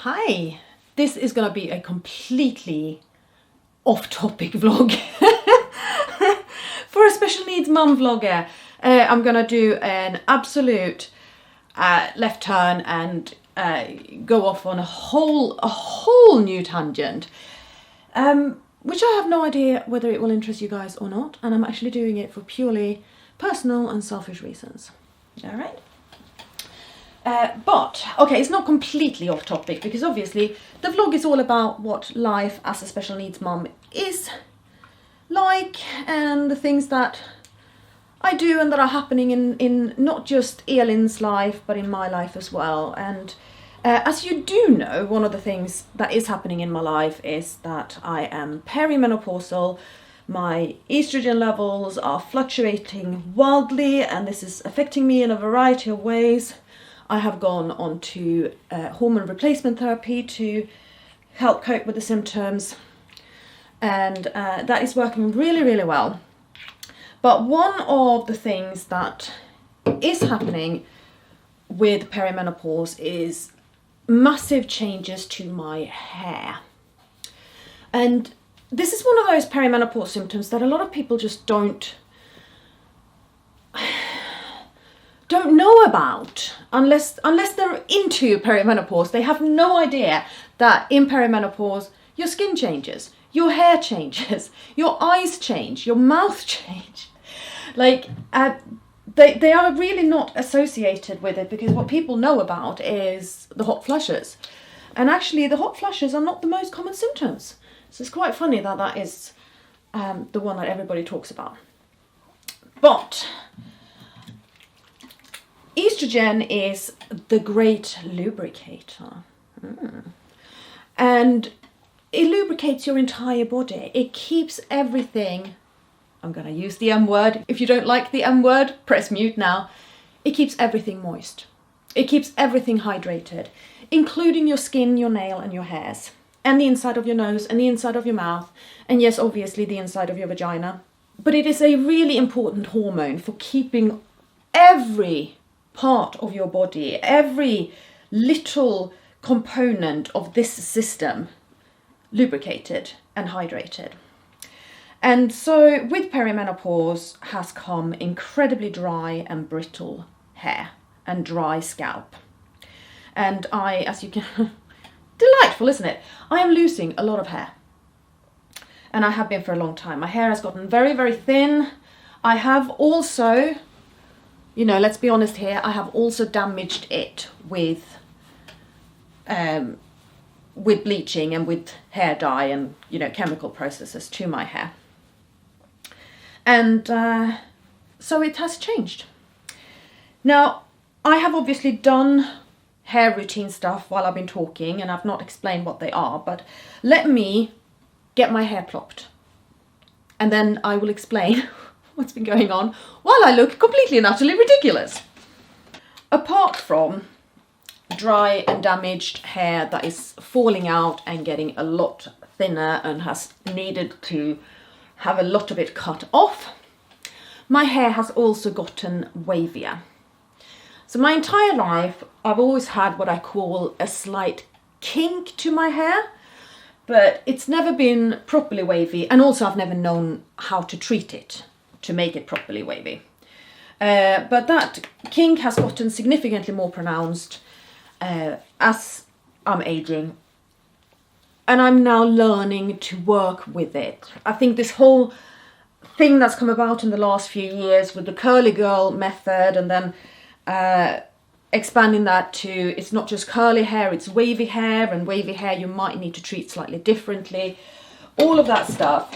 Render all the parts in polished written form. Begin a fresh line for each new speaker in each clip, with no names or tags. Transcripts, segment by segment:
Hi, this is going to be a completely off-topic vlog for a special needs mum vlogger. I'm going to do an absolute left turn and go off on a whole new tangent, which I have no idea whether it will interest you guys or not, and I'm actually doing it for purely personal and selfish reasons. All right. But, okay, it's not completely off topic because obviously the vlog is all about what life as a special needs mum is like and the things that I do and that are happening in not just Elin's life but in my life as well. And as you do know, one of the things that is happening in my life is that I am perimenopausal. My estrogen levels are fluctuating wildly and this is affecting me in a variety of ways. I have gone on to hormone replacement therapy to help cope with the symptoms, and that is working really well. But one of the things that is happening with perimenopause is massive changes to my hair. And this is one of those perimenopause symptoms that a lot of people just don't know about unless they're into perimenopause. They have no idea that in perimenopause your skin changes, your hair changes, your eyes change, your mouth change. Like they are really not associated with it because what people know about is the hot flushes, and actually the hot flushes are not the most common symptoms. So it's quite funny that that is the one that everybody talks about. But estrogen is the great lubricator. And it lubricates your entire body. It keeps everything, I'm going to use the M word. If you don't like the M word, press mute now. It keeps everything moist. It keeps everything hydrated, including your skin, your nail and your hairs, and the inside of your nose and the inside of your mouth. And yes, obviously the inside of your vagina. But it is a really important hormone for keeping every part of your body, every little component of this system lubricated and hydrated. And so with perimenopause has come incredibly dry and brittle hair and dry scalp. And as you can, delightful, isn't it? I am losing a lot of hair. And I have been for a long time. My hair has gotten very thin. I have also, you know, let's be honest here, I have also damaged it with bleaching and with hair dye and, you know, chemical processes to my hair. And so it has changed. Now, I have obviously done hair routine stuff while I've been talking and I've not explained what they are, but let me get my hair plopped and then I will explain what's been going on while I look completely and utterly ridiculous. Apart from dry and damaged hair that is falling out and getting a lot thinner and has needed to have a lot of it cut off, my hair has also gotten wavier. So my entire life I've always had what I call a slight kink to my hair, but it's never been properly wavy, and also I've never known how to treat it to make it properly wavy. But that kink has gotten significantly more pronounced as I'm aging, and I'm now learning to work with it. I think this whole thing that's come about in the last few years with the curly girl method and then expanding that to it's not just curly hair, it's wavy hair, and wavy hair you might need to treat slightly differently. All of that stuff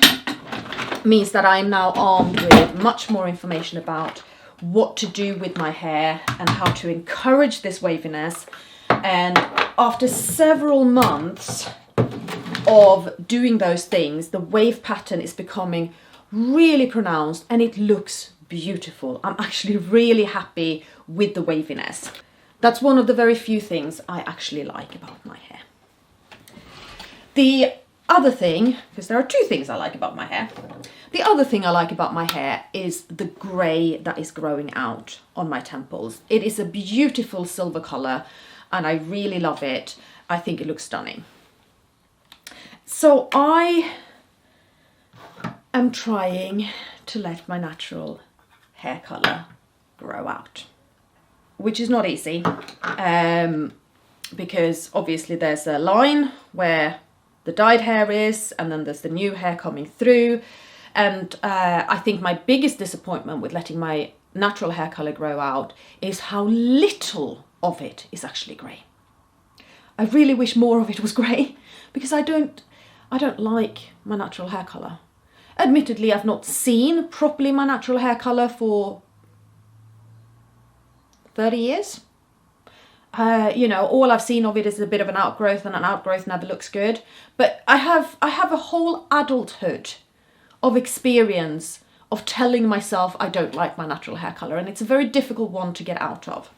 means that I'm now armed with much more information about what to do with my hair and how to encourage this waviness. And after several months of doing those things, the wave pattern is becoming really pronounced and it looks beautiful. I'm actually really happy with the waviness. That's one of the very few things I actually like about my hair. The other thing, because there are two things I like about my hair, the other thing I like about my hair is the grey that is growing out on my temples. It is a beautiful silver colour and I really love it. I think it looks stunning. So I am trying to let my natural hair colour grow out, which is not easy, because obviously there's a line where the dyed hair is, and then there's the new hair coming through. And I think my biggest disappointment with letting my natural hair colour grow out is how little of it is actually grey. I really wish more of it was grey, because I don't like my natural hair colour. Admittedly, I've not seen properly my natural hair colour for 30 years. You know, all I've seen of it is a bit of an outgrowth, and an outgrowth never looks good. But I have a whole adulthood of experience of telling myself I don't like my natural hair colour, and it's a very difficult one to get out of.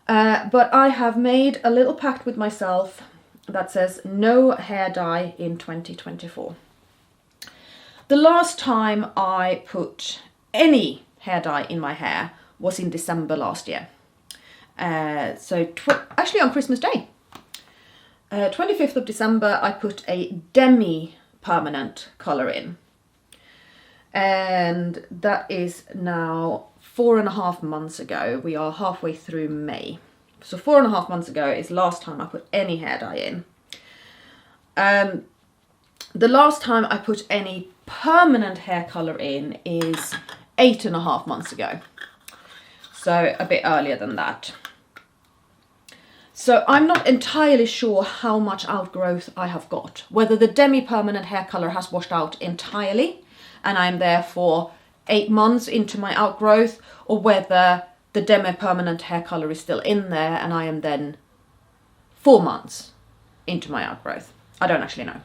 But I have made a little pact with myself that says no hair dye in 2024. The last time I put any hair dye in my hair was in December last year. Actually on Christmas Day, 25th of December, I put a demi-permanent colour in. And that is now 4.5 months ago. We are halfway through May. So 4.5 months ago is the last time I put any hair dye in. The last time I put any permanent hair colour in is 8.5 months ago. So a bit earlier than that. So I'm not entirely sure how much outgrowth I have got. Whether the demi-permanent hair colour has washed out entirely and I'm therefore 8 months into my outgrowth, or whether the demi-permanent hair colour is still in there and I am then 4 months into my outgrowth. I don't actually know.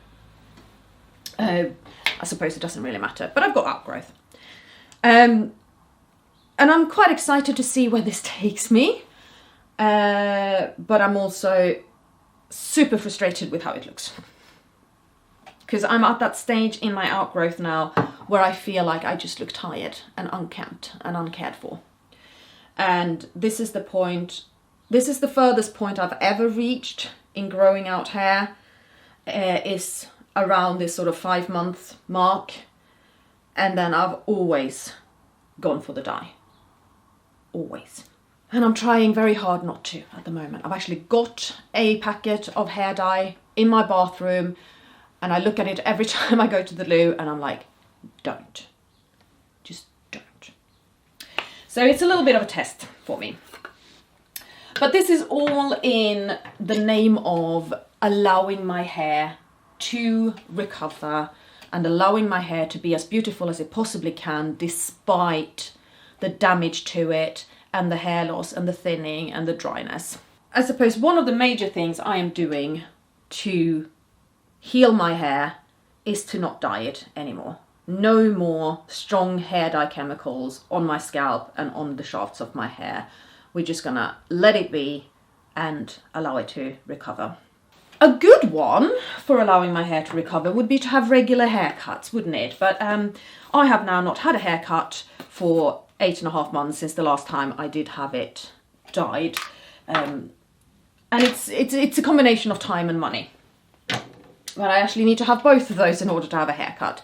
I suppose it doesn't really matter, but I've got outgrowth. And I'm quite excited to see where this takes me. But I'm also super frustrated with how it looks. Because I'm at that stage in my outgrowth now where I feel like I just look tired and unkempt and uncared for. And this is the furthest point I've ever reached in growing out hair, is around this sort of 5-month mark. And then I've always gone for the dye. Always. And I'm trying very hard not to at the moment. I've actually got a packet of hair dye in my bathroom, and I look at it every time I go to the loo and I'm like, don't. Just don't. So it's a little bit of a test for me. But this is all in the name of allowing my hair to recover and allowing my hair to be as beautiful as it possibly can, despite the damage to it and the hair loss and the thinning and the dryness. I suppose one of the major things I am doing to heal my hair is to not dye it anymore. No more strong hair dye chemicals on my scalp and on the shafts of my hair. We're just gonna let it be and allow it to recover. A good one for allowing my hair to recover would be to have regular haircuts, wouldn't it? But I have now not had a haircut for 8.5 months since the last time I did have it dyed. And it's a combination of time and money. But I actually need to have both of those in order to have a haircut.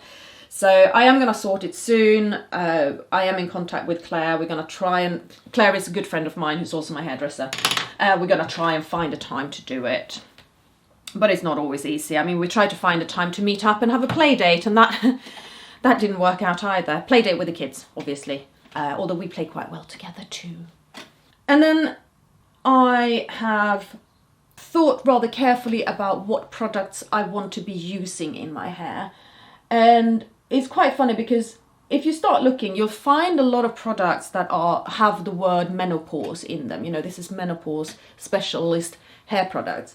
So I am going to sort it soon. I am in contact with Claire. We're going to try and... Claire is a good friend of mine who's also my hairdresser. We're going to try and find a time to do it. But it's not always easy. I mean, we tried to find a time to meet up and have a play date, and that didn't work out either. Play date with the kids, obviously. Although we play quite well together too. And then I have thought rather carefully about what products I want to be using in my hair. And it's quite funny because if you start looking, you'll find a lot of products that have the word menopause in them. You know, this is menopause specialist hair products.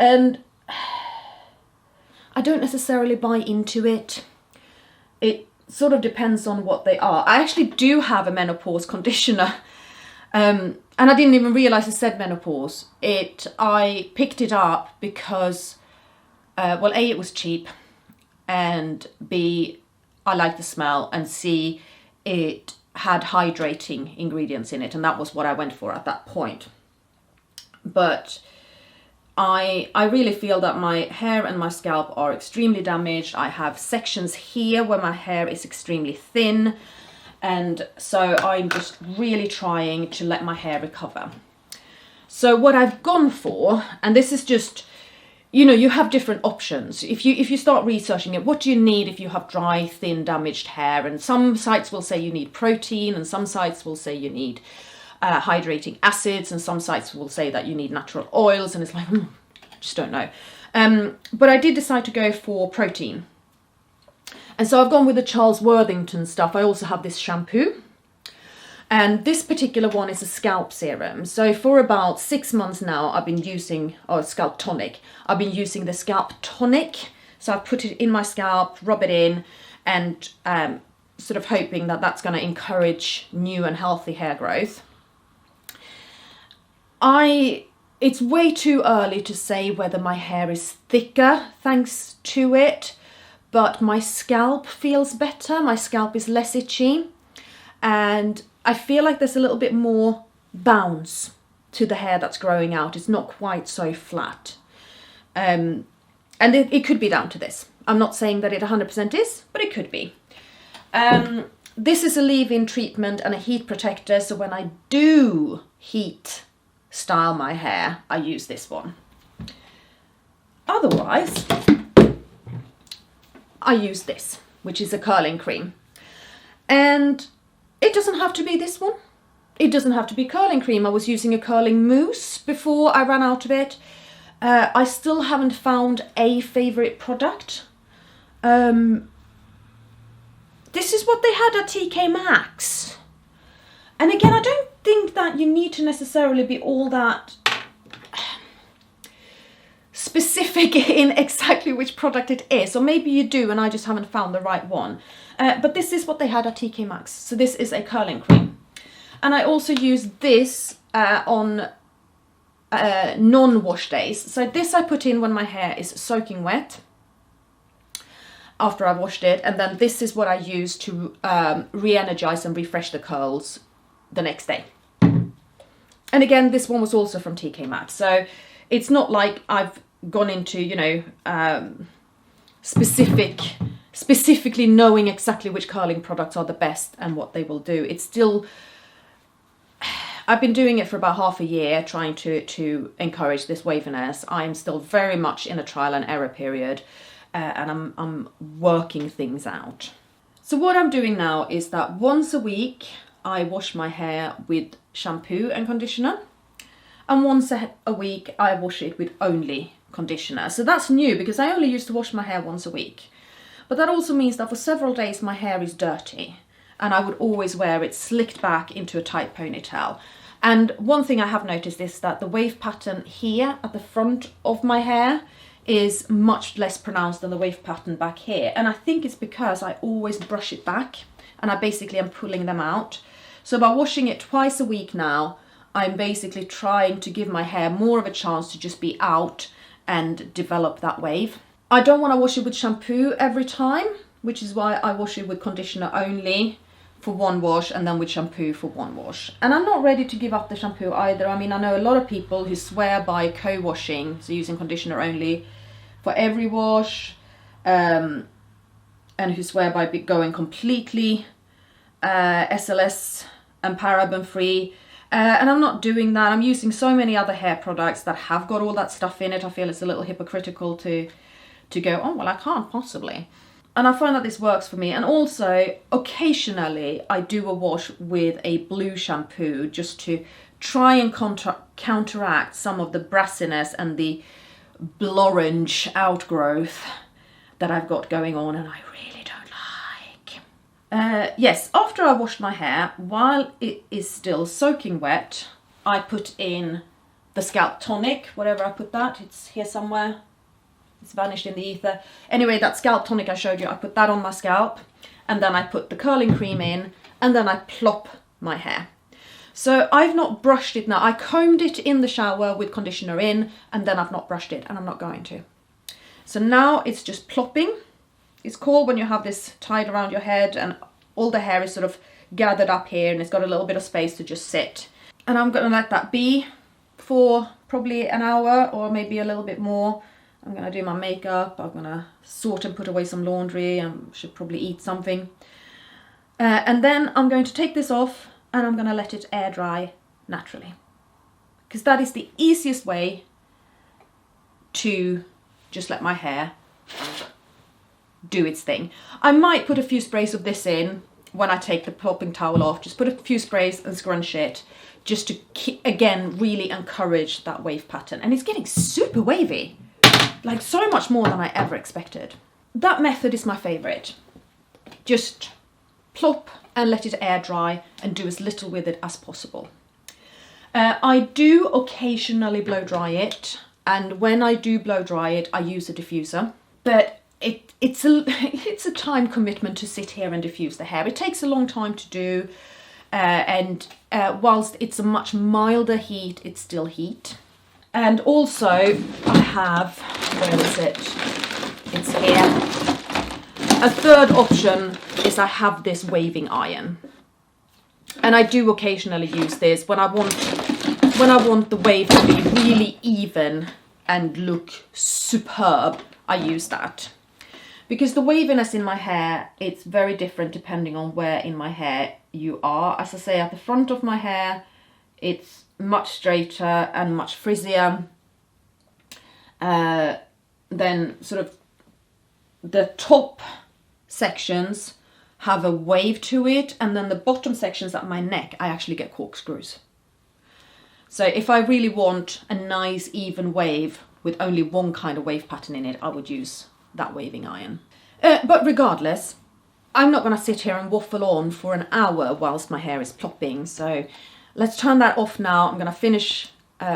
And I don't necessarily buy into it. It sort of depends on what they are. I actually do have a menopause conditioner. And I didn't even realise it said menopause. I picked it up because, well, A, it was cheap, and B, I liked the smell, and C, it had hydrating ingredients in it, and that was what I went for at that point. But I really feel that my hair and my scalp are extremely damaged. I have sections here where my hair is extremely thin, and so I'm just really trying to let my hair recover. So what I've gone for, and this is just, you know, you have different options. If you start researching it, what do you need if you have dry, thin, damaged hair? And some sites will say you need protein, and some sites will say you need hydrating acids, and some sites will say that you need natural oils, and it's like, just don't know. But I did decide to go for protein. And so I've gone with the Charles Worthington stuff. I also have this shampoo. And this particular one is a scalp serum. So for about 6 months now, I've been using, or scalp tonic. I've been using the scalp tonic. So I put it in my scalp, rub it in, and sort of hoping that that's going to encourage new and healthy hair growth. It's way too early to say whether my hair is thicker thanks to it, but my scalp feels better. My scalp is less itchy, and I feel like there's a little bit more bounce to the hair that's growing out. It's not quite so flat. And it could be down to this. I'm not saying that it 100% is, but it could be. This is a leave-in treatment and a heat protector, so when I do heat style my hair, I use this one. Otherwise, I use this, which is a curling cream. And it doesn't have to be this one. It doesn't have to be curling cream. I was using a curling mousse before I ran out of it. I still haven't found a favourite product. This is what they had at TK Maxx. And again, I don't think that you need to necessarily be all that specific in exactly which product it is, or maybe you do and I just haven't found the right one. But this is what they had at TK Maxx. So this is a curling cream. And I also use this on non-wash days. So this I put in when my hair is soaking wet after I've washed it, and then this is what I use to re-energize and refresh the curls the next day. And again, this one was also from TK Maxx, so it's not like I've gone into, you know, specifically knowing exactly which curling products are the best and what they will do. It's still, I've been doing it for about half a year, trying to encourage this waviness. I'm still very much in a trial and error period, and I'm working things out. So what I'm doing now is that once a week I wash my hair with shampoo and conditioner, and once a week I wash it with only conditioner. So that's new because I only used to wash my hair once a week. But that also means that for several days my hair is dirty, and I would always wear it slicked back into a tight ponytail. And one thing I have noticed is that the wave pattern here at the front of my hair is much less pronounced than the wave pattern back here. And I think it's because I always brush it back, and I basically am pulling them out. So by washing it twice a week now, I'm basically trying to give my hair more of a chance to just be out and develop that wave. I don't want to wash it with shampoo every time, which is why I wash it with conditioner only for one wash, and then with shampoo for one wash. And I'm not ready to give up the shampoo either. I mean, I know a lot of people who swear by co-washing, so using conditioner only for every wash, and who swear by going completely SLS and paraben free. And I'm not doing that. I'm using so many other hair products that have got all that stuff in it. I feel it's a little hypocritical to go, oh, well, I can't possibly. And I find that this works for me. And also, occasionally, I do a wash with a blue shampoo just to try and counteract some of the brassiness and the blorange outgrowth that I've got going on, and I really don't like. Yes, after I washed my hair, while it is still soaking wet, I put in the scalp tonic, wherever I put that. It's here somewhere. It's vanished in the ether. Anyway, that scalp tonic I showed you, I put that on my scalp, and then I put the curling cream in, and then I plop my hair. So I've not brushed it now. I combed it in the shower with conditioner in, and then I've not brushed it, and I'm not going to. So now it's just plopping. It's called when you have this tied around your head and all the hair is sort of gathered up here and it's got a little bit of space to just sit. And I'm going to let that be for probably an hour or maybe a little bit more. I'm gonna do my makeup, I'm gonna sort and put away some laundry, I should probably eat something. And then I'm going to take this off and I'm gonna let it air dry naturally. Because that is the easiest way to just let my hair do its thing. I might put a few sprays of this in when I take the plopping towel off, just put a few sprays and scrunch it, just to, again, really encourage that wave pattern. And it's getting super wavy, like so much more than I ever expected. That method is my favorite. Just plop and let it air dry and do as little with it as possible. I do occasionally blow dry it, and when I do blow dry it, I use a diffuser, but it's a time commitment to sit here and diffuse the hair. It takes a long time to do, and whilst it's a much milder heat, it's still heat. And also I have, where is it? It's here. A third option is I have this waving iron. And I do occasionally use this when I want the wave to be really even and look superb. I use that. Because the waviness in my hair, it's very different depending on where in my hair you are. As I say, at the front of my hair, it's much straighter and much frizzier. Then sort of the top sections have a wave to it, and then the bottom sections at my neck, I actually get corkscrews. So if I really want a nice even wave with only one kind of wave pattern in it, I would use that waving iron. But regardless, I'm not going to sit here and waffle on for an hour whilst my hair is plopping. So let's turn that off now. I'm going to finish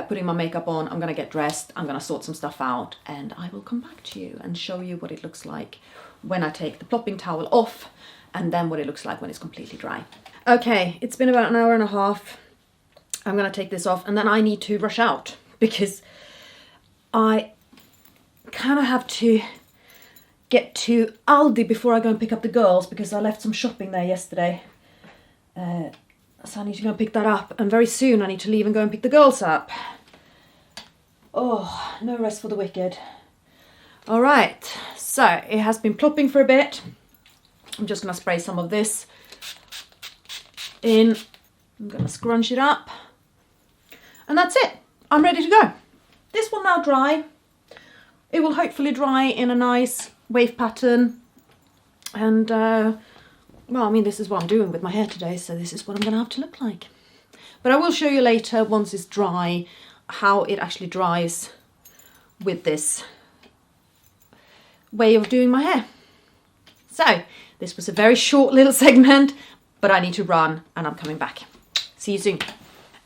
putting my makeup on. I'm going to get dressed. I'm going to sort some stuff out, and I will come back to you and show you what it looks like when I take the plopping towel off, and then what it looks like when it's completely dry. Okay, it's been about an hour and a half. I'm going to take this off, and then I need to rush out because I kind of have to get to Aldi before I go and pick up the girls, because I left some shopping there yesterday. So I need to go and pick that up, and very soon I need to leave and go and pick the girls up. Oh, no rest for the wicked. All right, so it has been plopping for a bit. I'm just going to spray some of this in. I'm going to scrunch it up. And that's it. I'm ready to go. This will now dry. It will hopefully dry in a nice wave pattern. And, well, I mean, this is what I'm doing with my hair today, so this is what I'm going to have to look like. But I will show you later, once it's dry, how it actually dries with this way of doing my hair. So, this was a very short little segment, but I need to run and I'm coming back. See you soon.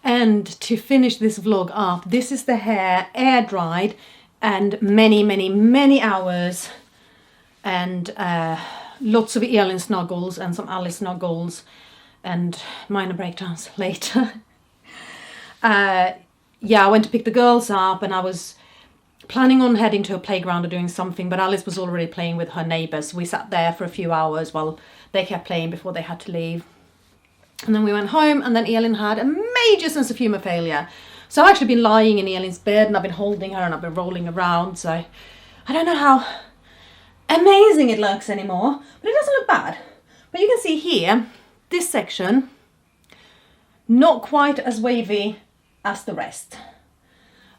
And to finish this vlog up, this is the hair air dried and many hours, and lots of Elin snuggles and some Alice snuggles and minor breakdowns later. Yeah, I went to pick the girls up and I was planning on heading to a playground or doing something, but Alice was already playing with her neighbours. We sat there for a few hours while they kept playing before they had to leave. And then we went home, and then Elin had a major sense of humour failure. So I've actually been lying in Elin's bed and I've been holding her and I've been rolling around. So I don't know how amazing it looks anymore, but it doesn't look bad. But you can see here, this section, not quite as wavy as the rest.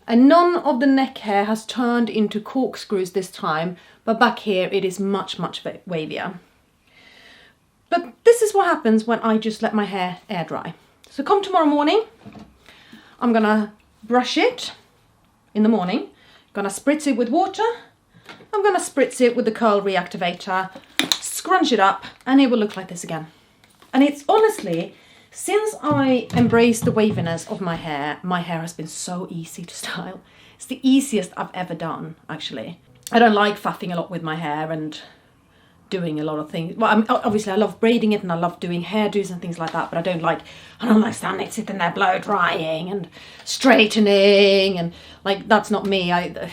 And none of the neck hair has turned into corkscrews this time, but back here it is much wavier. But this is what happens when I just let my hair air dry. So come tomorrow morning, I'm gonna brush it in the morning, gonna spritz it with water, I'm gonna spritz it with the curl reactivator, scrunch it up, and it will look like this again. And it's honestly, since I embraced the waviness of my hair has been so easy to style. It's the easiest I've ever done, actually. I don't like faffing a lot with my hair and doing a lot of things. Well, obviously I love braiding it and I love doing hairdos and things like that, but I don't like standing, sitting there blow drying and straightening, and like, that's not me. I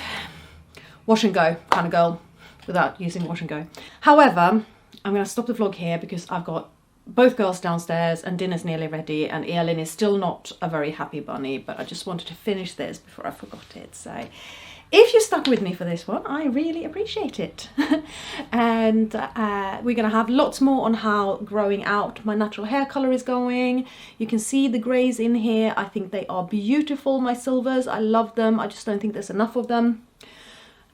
wash and go kind of girl without using wash and go. However, I'm going to stop the vlog here because I've got both girls downstairs and dinner's nearly ready, and Elin is still not a very happy bunny, but I just wanted to finish this before I forgot it. So if you stuck with me for this one, I really appreciate it. And we're going to have lots more on how growing out my natural hair colour is going. You can see the greys in here. I think they are beautiful, my silvers. I love them. I just don't think there's enough of them.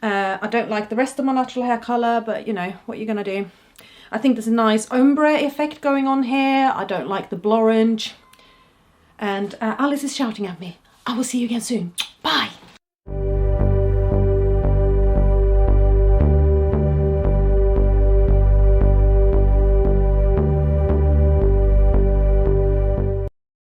I don't like the rest of my natural hair colour, but you know, what you're going to do. I think there's a nice ombre effect going on here. I don't like the blorange. And Alice is shouting at me. I will see you again soon. Bye.